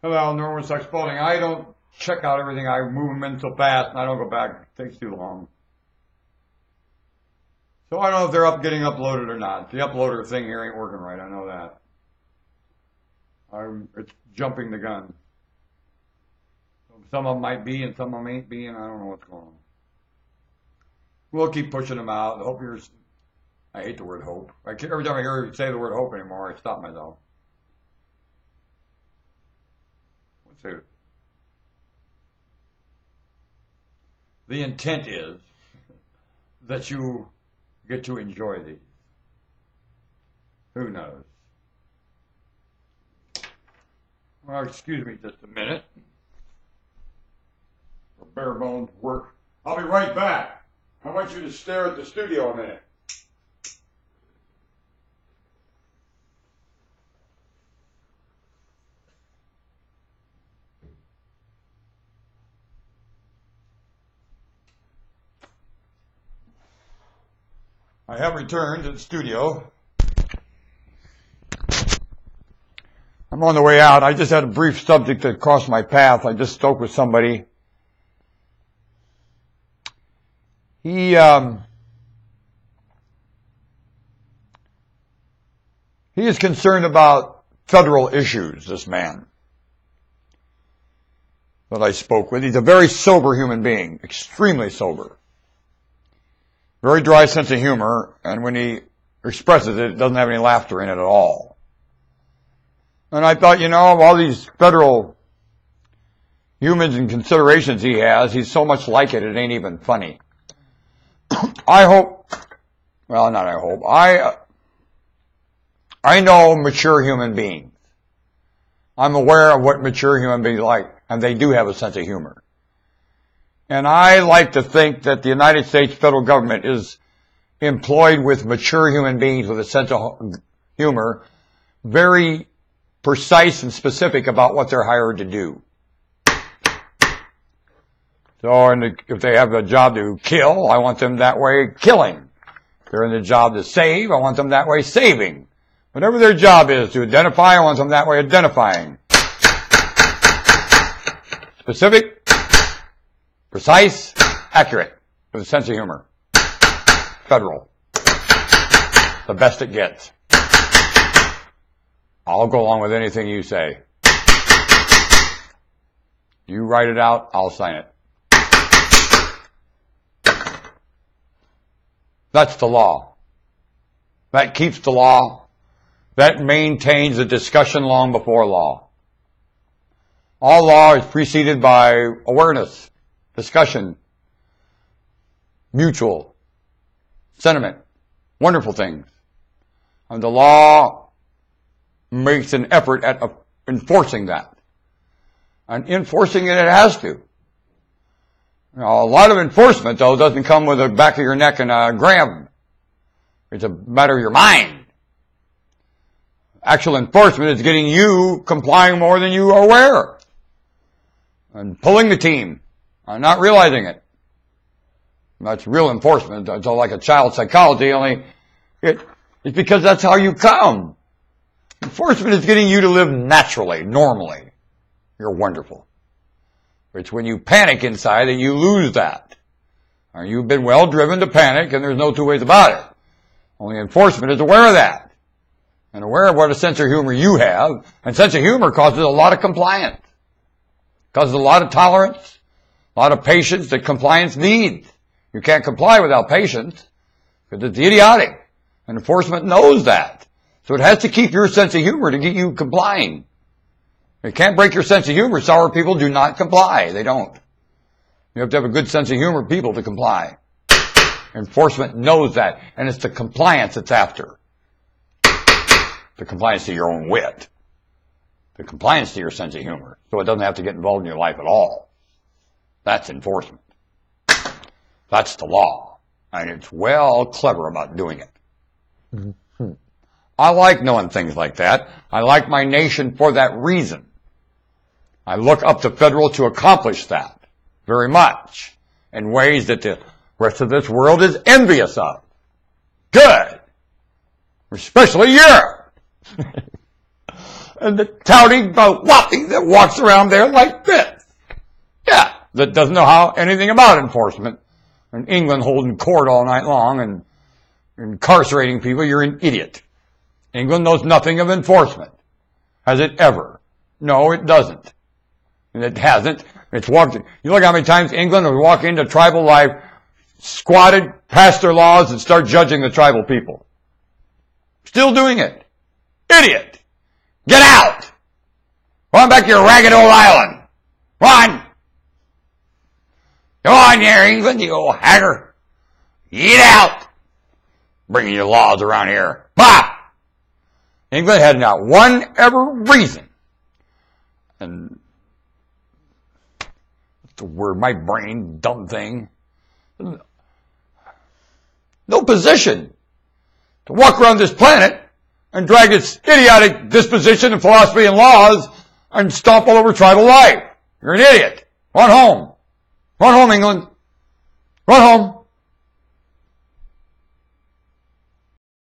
Hello, Norman Sucks Spalding. I don't check out everything. I move them in so fast and I don't go back. It takes too long. So I don't know if they're getting uploaded or not. The uploader thing here ain't working right. I know that. It's jumping the gun. Some of them might be and some of them ain't be, and I don't know what's going on. We'll keep pushing them out. I hate the word hope. Every time I hear you say the word hope anymore, I stop myself. Let's see. The intent is that you get to enjoy these. Who knows? Well, excuse me just a minute. For bare bones work. I'll be right back. I want you to stare at the studio a minute. I have returned to the studio. I'm on the way out. I just had a brief subject that crossed my path. I just spoke with somebody. He is concerned about federal issues, this man that I spoke with. He's a very sober human being, extremely sober. Very dry sense of humor, and when he expresses it, it doesn't have any laughter in it at all. And I thought, of all these federal humans and considerations he has, he's so much like it ain't even funny. I know mature human beings. I'm aware of what mature human beings like, and they do have a sense of humor. And I like to think that the United States federal government is employed with mature human beings with a sense of humor, very precise and specific about what they're hired to do. So if they have a job to kill, I want them that way killing. If they're in the job to save, I want them that way saving. Whatever their job is to identify, I want them that way identifying. Specific, precise, accurate, with a sense of humor. Federal. The best it gets. I'll go along with anything you say. You write it out, I'll sign it. That's the law. That keeps the law. That maintains the discussion long before law. All law is preceded by awareness, discussion, mutual, sentiment, wonderful things. And the law makes an effort at enforcing that. And enforcing it has to. A lot of enforcement, though, doesn't come with the back of your neck and a grab. It's a matter of your mind. Actual enforcement is getting you complying more than you are aware. And pulling the team. Not realizing it. That's real enforcement. It's all like a child psychology, only it's because that's how you come. Enforcement is getting you to live naturally, normally. You're wonderful. It's when you panic inside that you lose that. Or you've been well driven to panic, and there's no two ways about it. Only enforcement is aware of that. And aware of what a sense of humor you have. And sense of humor causes a lot of compliance. Causes a lot of tolerance. A lot of patience that compliance needs. You can't comply without patience. Because it's idiotic. And enforcement knows that. So it has to keep your sense of humor to get you complying. It can't break your sense of humor. Sour people do not comply. They don't. You have to have a good sense of humor people to comply. Enforcement knows that. And it's the compliance it's after. The compliance to your own wit. The compliance to your sense of humor. So it doesn't have to get involved in your life at all. That's enforcement. That's the law. And it's well clever about doing it. Mm-hmm. I like knowing things like that. I like my nation for that reason. I look up to federal to accomplish that very much in ways that the rest of this world is envious of. Good. Especially Europe. and the touting whopping that walks around there like this. Yeah, that doesn't know how anything about enforcement. And England holding court all night long and incarcerating people, you're an idiot. England knows nothing of enforcement. Has it ever? No, it doesn't. And it hasn't. It's walked. You look how many times England will walk into tribal life, squatted, pass their laws, and start judging the tribal people. Still doing it. Idiot. Get out. Go on back to your ragged old island. Come on. Come on here, England, you old hacker. Get out. Bringing your laws around here. Bah! England had not one ever reason. And that's the word, my brain, dumb thing. No position to walk around this planet and drag its idiotic disposition and philosophy and laws and stomp all over tribal life. You're an idiot. Run home. Run home, England. Run home.